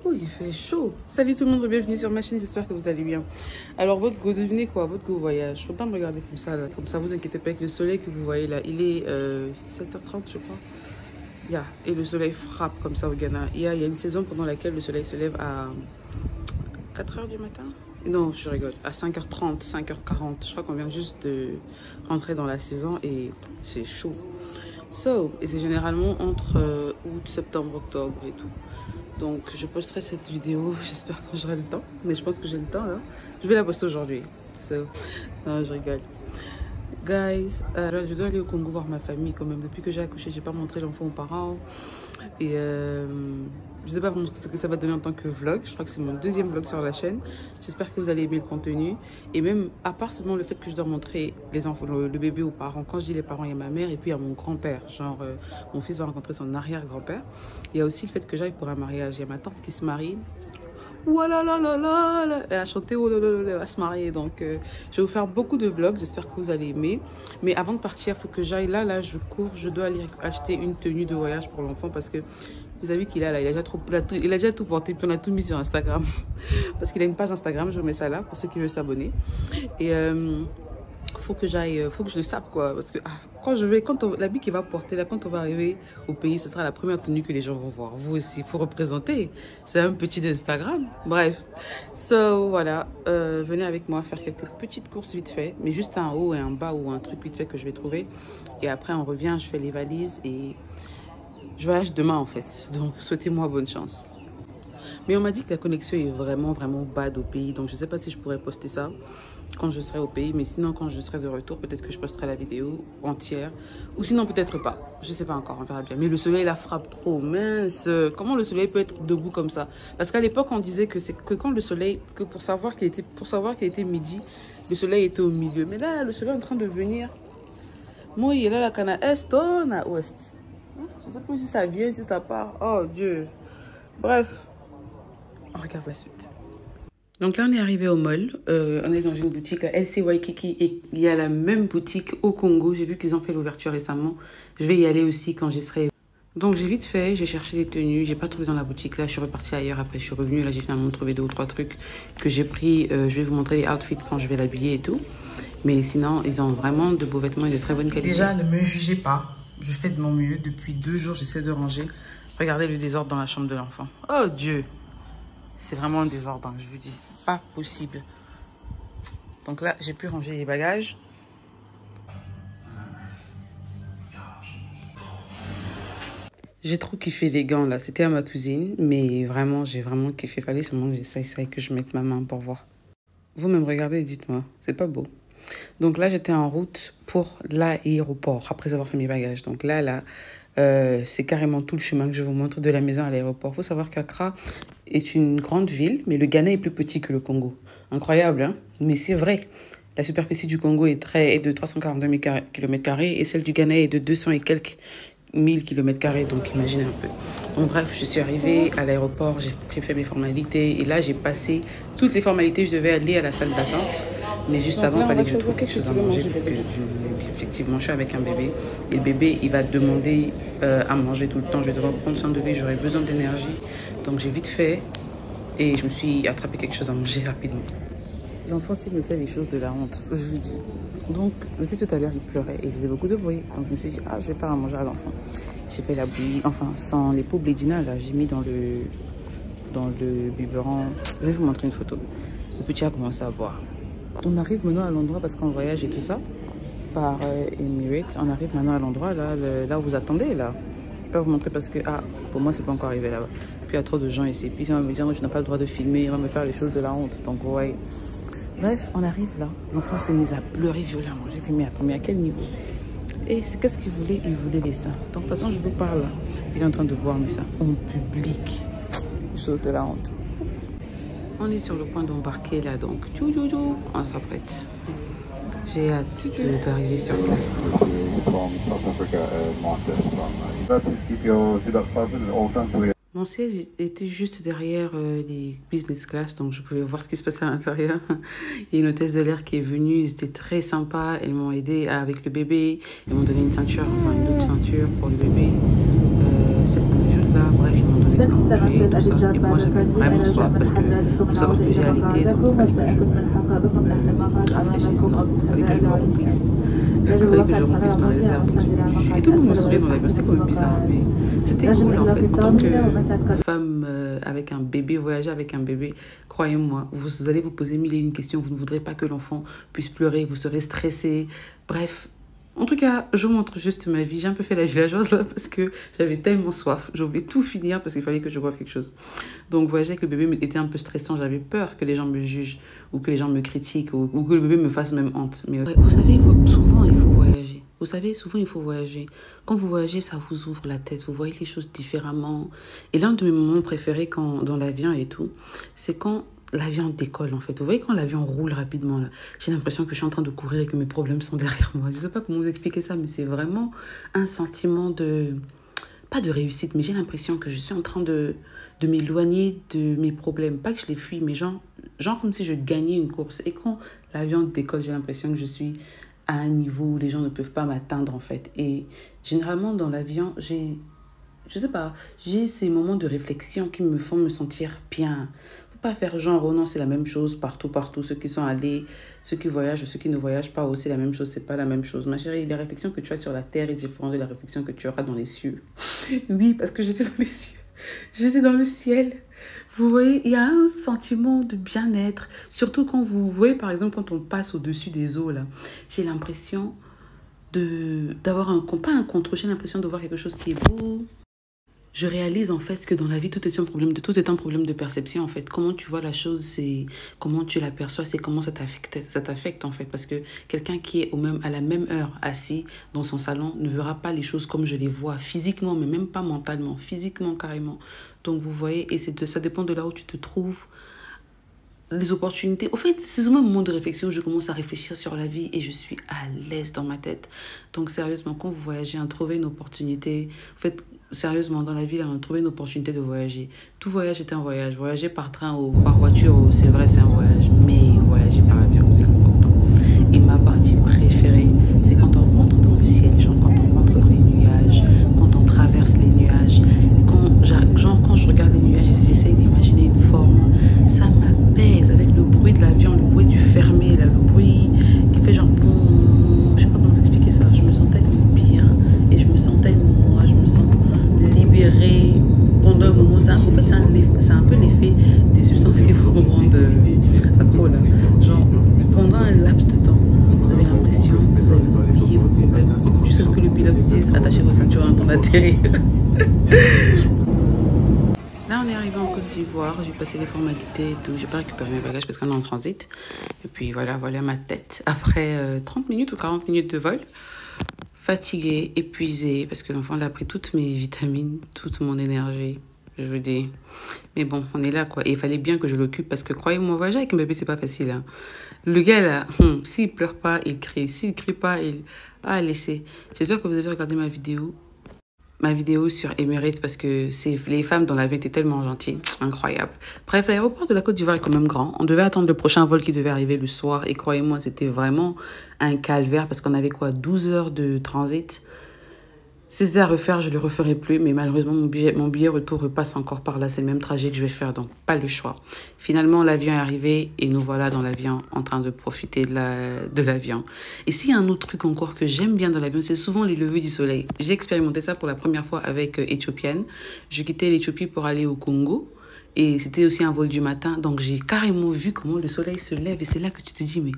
Oh, il fait chaud. Salut tout le monde, bienvenue sur ma chaîne, j'espère que vous allez bien. Alors, votre go, devinez quoi? Votre go voyage. Faut pas me regarder comme ça, là. Comme ça, vous inquiétez pas avec le soleil que vous voyez là. Il est 7h30, je crois. Et le soleil frappe comme ça au Ghana. Il y a une saison pendant laquelle le soleil se lève à 4h du matin. Non, je rigole. À 5h30, 5h40. Je crois qu'on vient juste de rentrer dans la saison et c'est chaud. Et c'est généralement entre août, septembre, octobre et tout. Donc, je posterai cette vidéo, j'espère que j'aurai le temps. Mais je pense que j'ai le temps, là. Je vais la poster aujourd'hui. Non, je rigole. Guys, je dois aller au Congo voir ma famille quand même. Depuis que j'ai accouché, j'ai pas montré l'enfant aux parents. Et je sais pas vraiment ce que ça va donner en tant que vlog. Je crois que c'est mon deuxième vlog sur la chaîne. J'espère que vous allez aimer le contenu. Et même, à part seulement le fait que je dois montrer les enfants, le bébé aux parents. Quand je dis les parents, il y a ma mère et puis il y a mon grand-père. Genre, mon fils va rencontrer son arrière-grand-père. Il y a aussi le fait que j'aille pour un mariage. Il y a ma tante qui se marie. Ouah elle a chanté oh là là, elle va se marier. Donc, je vais vous faire beaucoup de vlogs. J'espère que vous allez aimer. Mais avant de partir, il faut que j'aille là, je cours. Je dois aller acheter une tenue de voyage pour l'enfant parce que vous avez vu qu'il a là, il a déjà tout porté. Puis on a tout mis sur Instagram parce qu'il a une page Instagram. Je vous mets ça là pour ceux qui veulent s'abonner. Et faut que je le sape quoi, parce que l'habit qu'il va porter là, quand on va arriver au pays, ce sera la première tenue que les gens vont voir. Vous aussi, il faut représenter. C'est un petit d'Instagram. Bref, voilà, venez avec moi faire quelques petites courses vite fait, mais juste un haut et un bas ou un truc vite fait que je vais trouver. Et après, on revient, je fais les valises et je voyage demain en fait. Donc, souhaitez-moi bonne chance. Mais on m'a dit que la connexion est vraiment bad au pays. Donc, je ne sais pas si je pourrais poster ça quand je serai au pays. Mais sinon, quand je serai de retour, peut-être que je posterai la vidéo entière. Ou sinon, peut-être pas. Je ne sais pas encore, on verra bien. Mais le soleil, la frappe trop. Mince. Comment le soleil peut être debout comme ça? Parce qu'à l'époque, on disait que c'est que quand le soleil, que pour savoir qu'il était midi, le soleil était au milieu. Mais là, le soleil est en train de venir. Moi, il est là, la canne à est, on à ouest. Je ne sais pas si ça vient, si ça part. Oh Dieu. Bref. On regarde la suite. Donc là, on est arrivé au mall. On est dans une boutique, la LC Waikiki. Et il y a la même boutique au Congo. J'ai vu qu'ils ont fait l'ouverture récemment. Je vais y aller aussi quand j'y serai. Donc j'ai vite fait, j'ai cherché des tenues. J'ai pas trouvé dans la boutique. Là, je suis repartie ailleurs. Après, je suis revenue. Là, j'ai finalement trouvé 2 ou 3 trucs que j'ai pris. Je vais vous montrer les outfits quand je vais l'habiller et tout. Mais sinon, ils ont vraiment de beaux vêtements et de très bonne qualité. Déjà, ne me jugez pas. Je fais de mon mieux. Depuis 2 jours, j'essaie de ranger. Regardez le désordre dans la chambre de l'enfant. Oh Dieu! C'est vraiment un désordre, je vous dis. Pas possible. Donc là, j'ai pu ranger les bagages. J'ai trop kiffé les gants là. C'était à ma cousine. Mais vraiment, j'ai vraiment kiffé. Fallait seulement que j'essaye que je mette ma main pour voir. Vous-même regardez et dites-moi. C'est pas beau. Donc là, j'étais en route pour l'aéroport après avoir fait mes bagages. Donc là, c'est carrément tout le chemin que je vous montre de la maison à l'aéroport. Il faut savoir qu'Accra est une grande ville, mais le Ghana est plus petit que le Congo. Incroyable, hein? Mais c'est vrai. La superficie du Congo est de 342 000 km² et celle du Ghana est de 200 et quelques 1000 km². Donc imaginez un peu. Donc bref, je suis arrivée à l'aéroport, j'ai fait mes formalités et là j'ai passé toutes les formalités. Je devais aller à la salle d'attente. Mais juste avant, il fallait que je trouve quelque chose à manger parce que effectivement, je suis avec un bébé. Et le bébé, il va demander à manger tout le temps. Je vais devoir prendre soin de lui, j'aurai besoin d'énergie. Donc j'ai vite fait et je me suis attrapé quelque chose à manger rapidement. L'enfant, s'il me fait des choses de la honte, je vous dis. Donc, depuis tout à l'heure, il pleurait et il faisait beaucoup de bruit. Donc je me suis dit, je vais faire à manger à l'enfant. J'ai fait la bouillie, enfin, sans les pots blédina, là, j'ai mis dans le biberon. Je vais vous montrer une photo. Le petit a commencé à boire. On arrive maintenant à l'endroit parce qu'on voyage et tout ça par Emirates. On arrive maintenant à l'endroit là où vous attendez là. Je peux pas vous montrer parce que pour moi c'est pas encore arrivé là-bas. Puis il y a trop de gens ici. Puis ils vont me dire non, tu n'as pas le droit de filmer, on va me faire les choses de la honte. Donc ouais. Bref, on arrive là. L'enfant s'est mis à pleurer violemment. J'ai fait mais à quel niveau? Et qu'est-ce qu'il voulait? Il voulait les seins. Donc de toute façon je vous parle. Il est en train de boire mes seins en public. Chose de la honte. On est sur le point d'embarquer là, donc on s'apprête. J'ai hâte d'arriver sur place. Mon siège était juste derrière les business class, donc je pouvais voir ce qui se passait à l'intérieur. Il y a une hôtesse de l'air qui est venue, ils étaient très sympas. Elles m'ont aidé avec le bébé. Ils m'ont donné une ceinture, enfin une autre ceinture pour le bébé. Celle qu'on ajoute là, bref, ils m'ont donné fallait manger, tout ça. Et moi, j'avais vraiment soif parce que faut savoir que j'ai allaité, donc il fallait que je me rafraîchisse, non, il fallait que je me remplisse. Il fallait que je remplisse ma réserve. Donc et tout le monde me souriait dans l'avion, c'était quand même bizarre, mais c'était cool en fait. En tant que femme avec un bébé, voyager avec un bébé, croyez-moi, vous allez vous poser mille et une questions, vous ne voudrez pas que l'enfant puisse pleurer, vous serez stressé, bref. En tout cas, je vous montre juste ma vie. J'ai un peu fait la villageoise là parce que j'avais tellement soif. Je voulais tout finir parce qu'il fallait que je boive quelque chose. Donc voyager avec le bébé était un peu stressant. J'avais peur que les gens me jugent ou que les gens me critiquent ou que le bébé me fasse même honte. Mais ouais, vous savez, souvent il faut voyager. Vous savez, souvent il faut voyager. Quand vous voyagez, ça vous ouvre la tête. Vous voyez les choses différemment. Et l'un de mes moments préférés dans l'avion et tout, c'est quand l'avion décolle en fait. Vous voyez quand l'avion roule rapidement là, j'ai l'impression que je suis en train de courir et que mes problèmes sont derrière moi. Je sais pas comment vous expliquer ça, mais c'est vraiment un sentiment de, pas de réussite, mais j'ai l'impression que je suis en train de m'éloigner de mes problèmes. Pas que je les fuis, mais genre comme si je gagnais une course. Et quand l'avion décolle, j'ai l'impression que je suis à un niveau où les gens ne peuvent pas m'atteindre en fait. Et généralement dans l'avion, je sais pas, j'ai ces moments de réflexion qui me font me sentir bien. Faut pas faire genre, oh non, c'est la même chose partout. Ceux qui sont allés, ceux qui voyagent, ceux qui ne voyagent pas aussi, la même chose, c'est pas la même chose. Ma chérie, les réflexions que tu as sur la terre est différente de la réflexion que tu auras dans les cieux. Oui, parce que j'étais dans les cieux. J'étais dans le ciel. Vous voyez, il y a un sentiment de bien-être. Surtout quand vous voyez, par exemple, quand on passe au-dessus des eaux, là. J'ai l'impression d'avoir pas un contrôle, j'ai l'impression de voir quelque chose qui est beau. Je réalise en fait que dans la vie, tout est un problème de perception en fait. Comment tu vois la chose, c'est comment tu l'aperçois, c'est comment ça t'affecte en fait. Parce que quelqu'un qui est à la même heure assis dans son salon ne verra pas les choses comme je les vois physiquement, mais même pas mentalement, physiquement carrément. Donc vous voyez, et ça dépend de là où tu te trouves. Les opportunités. Au fait, c'est souvent un moment de réflexion où je commence à réfléchir sur la vie et je suis à l'aise dans ma tête. Donc, sérieusement, quand vous voyagez, trouvez une opportunité. En fait, sérieusement, dans la vie, trouvez une opportunité de voyager. Tout voyage est un voyage. Voyager par train ou par voiture, c'est vrai, c'est un voyage. Mais voyager par avion, c'est important. Et ma partie préférée, c'est quand on rentre dans le ciel, genre quand on rentre dans les nuages, quand on traverse les nuages. Quand je regarde les nuages, j'essaye d'imaginer une forme. Ça m'apaise avec le bruit de l'avion, le bruit du fermé, là, le bruit qui fait genre boum. Je sais pas comment t'expliquer ça. Je me sens tellement bien et je me sens tellement moi, je me sens libérée pendant un moment. En fait, c'est un peu l'effet des substances qui vous rendent accro là. Genre, pendant un laps de temps, vous avez l'impression que vous avez oublié vos problèmes jusqu'à ce que le pilote dise attachez vos ceintures en train d'atterrir. Là, on est arrivé en Côte d'Ivoire. J'ai passé les formalités et tout. J'ai pas récupéré mes bagages parce qu'on est en transit. Et puis voilà ma tête. Après 30 minutes ou 40 minutes de vol, fatiguée, épuisée, parce que l'enfant a pris toutes mes vitamines, toute mon énergie, je veux dire. Mais bon, on est là, quoi. Et il fallait bien que je l'occupe parce que, croyez-moi, voyager avec un bébé, c'est pas facile. Hein. Le gars, là, s'il pleure pas, il crie. S'il crie pas, il... Ah, laissez. J'espère que vous avez regardé ma vidéo sur Emirates parce que les femmes dans l'avion étaient tellement gentilles, incroyable. Bref, l'aéroport de la Côte d'Ivoire est quand même grand. On devait attendre le prochain vol qui devait arriver le soir et croyez-moi, c'était vraiment un calvaire parce qu'on avait 12 heures de transit. Si c'était à refaire, je ne le referai plus, mais malheureusement, mon billet retour repasse encore par là. C'est le même trajet que je vais faire, donc pas le choix. Finalement, l'avion est arrivé et nous voilà dans l'avion en train de profiter de l'avion. Et s'il y a un autre truc encore que j'aime bien dans l'avion, c'est souvent les levées du soleil. J'ai expérimenté ça pour la première fois avec Éthiopienne. Je quittais l'Éthiopie pour aller au Congo. Et c'était aussi un vol du matin, donc j'ai carrément vu comment le soleil se lève. Et c'est là que tu te dis, mais...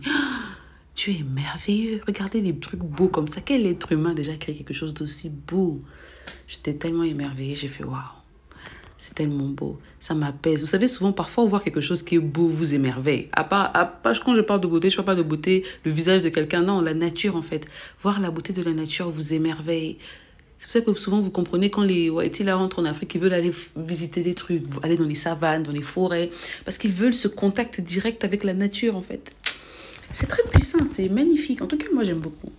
Tu es merveilleux. Regardez des trucs beaux comme ça. Quel être humain déjà crée quelque chose d'aussi beau? J'étais tellement émerveillée. J'ai fait waouh. C'est tellement beau. Ça m'apaise. Vous savez, souvent, parfois, voir quelque chose qui est beau vous émerveille. Quand je parle de beauté, je ne parle pas de beauté, le visage de quelqu'un. Non, la nature, en fait. Voir la beauté de la nature vous émerveille. C'est pour ça que souvent, vous comprenez quand les Wahiti là rentrent en Afrique, ils veulent aller visiter des trucs, aller dans les savanes, dans les forêts, parce qu'ils veulent ce contact direct avec la nature, en fait. C'est très puissant, c'est magnifique. En tout cas, moi, j'aime beaucoup.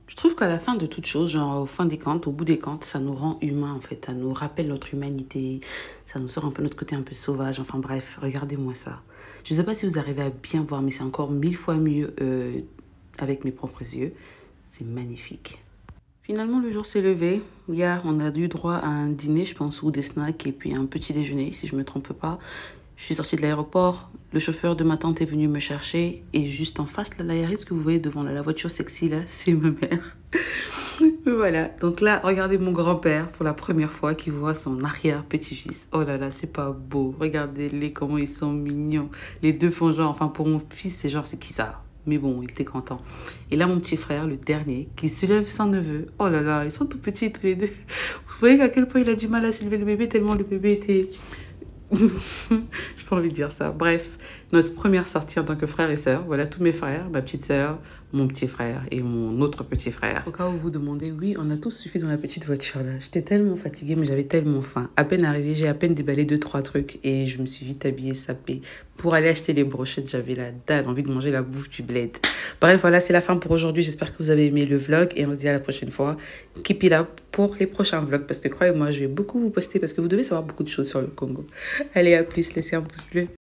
Je trouve qu'à la fin de toute chose, genre au fin des comptes, au bout des comptes, ça nous rend humains, en fait. Ça nous rappelle notre humanité. Ça nous sort un peu notre côté un peu sauvage. Enfin bref, regardez-moi ça. Je ne sais pas si vous arrivez à bien voir, mais c'est encore 1000 fois mieux avec mes propres yeux. C'est magnifique. Finalement, le jour s'est levé. Hier, on a eu droit à un dîner, je pense, ou des snacks, et puis un petit déjeuner, si je me trompe pas. Je suis sortie de l'aéroport, le chauffeur de ma tante est venu me chercher, et juste en face, là, la Yaris que vous voyez devant là, la voiture sexy, là, c'est ma mère. Voilà, donc là, regardez mon grand-père pour la première fois qui voit son arrière-petit-fils. Oh là là, c'est pas beau. Regardez-les, comment ils sont mignons. Les deux font genre, enfin pour mon fils, c'est genre, c'est qui ça? Mais bon, il était content. Et là, mon petit frère, le dernier, qui soulève son neveu. Oh là là, ils sont tout petits tous les deux. Vous voyez à quel point il a du mal à soulever le bébé, tellement le bébé était... J'ai pas envie de dire ça. Bref, notre première sortie en tant que frère et sœur. Voilà, tous mes frères, ma petite sœur, mon petit frère et mon autre petit frère. Au cas où vous vous demandez, oui, on a tous suffi dans la petite voiture là. J'étais tellement fatiguée, mais j'avais tellement faim. À peine arrivée, j'ai à peine déballé 2-3 trucs et je me suis vite habillée, sapée. Pour aller acheter les brochettes, j'avais la dalle, envie de manger la bouffe du bled. Bref, voilà, c'est la fin pour aujourd'hui. J'espère que vous avez aimé le vlog et on se dit à la prochaine fois. Keep it up pour les prochains vlogs parce que croyez-moi, je vais beaucoup vous poster parce que vous devez savoir beaucoup de choses sur le Congo. Allez, à plus, laissez un pouce bleu.